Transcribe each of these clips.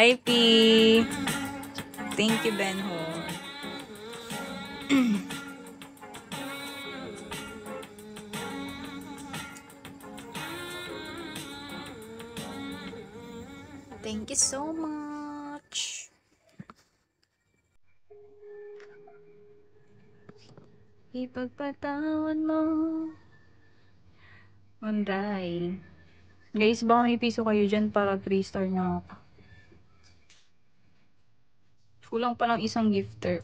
Hi, P. Thank you, Benhor. Thank you so much. Ipagpatawan mo. Monday. Guys, baka may piso kayo dyan para 3-star na ako. Kulang pa ng isang gifter.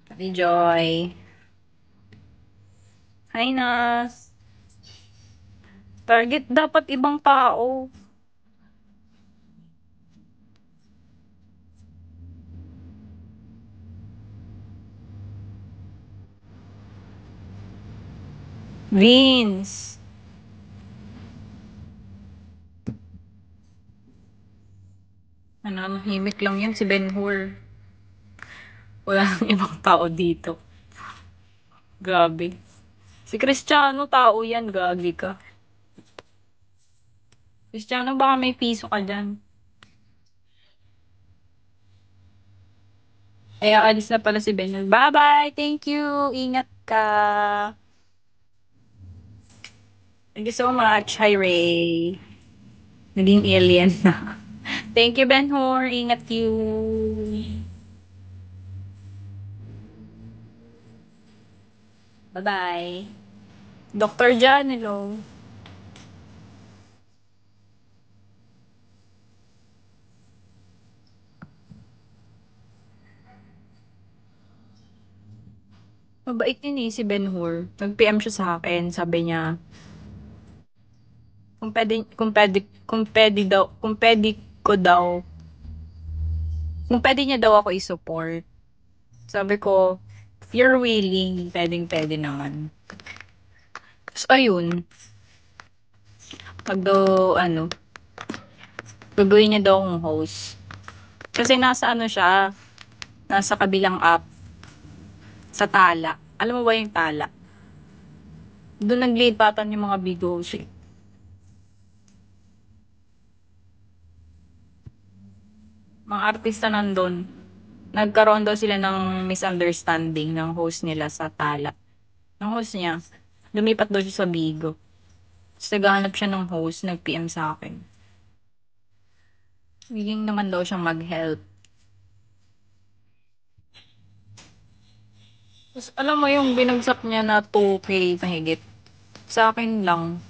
Hi, Joy. Hi, Nas. Target dapat ibang tao. Vince. Nananahimik lang yan si Ben-Hur. Wala nang ibang tao dito. Grabe. Si Cristiano, tao yan. Gagi ka. Cristiano, baka may piso ka dyan. Ay, aalis na pala si Ben. Bye-bye! Thank you! Ingat ka! Thank you so much. Hi, Ray. Naging alien na. Thank you, Ben-Hur. Ingat you. Bye-bye. Dr. Jan, hello. Mabait yun eh, si Ben-Hur. Nag-PM siya sa akin. Sabi niya, kung pwede ko daw, kung pwede niya daw ako i-support. Sabi ko, if you're willing, pwedeng-pwede naman. So, ayun. Pag daw, gagawin niya daw akong host. Kasi nasa nasa kabilang app, sa Tala. Alam mo ba yung Tala? Doon naglilipatan yung mga big host eh. Mga artista nandun. Nagkaroon daw sila ng misunderstanding ng host nila sa Tala. Ng host niya, lumipat daw siya sa Bigo. Tapos naghahanap siya ng host, nag-PM sa akin. Willing naman daw siyang mag-help. Tapos alam mo yung binagsak niya na 2K mahigit. Sa akin lang.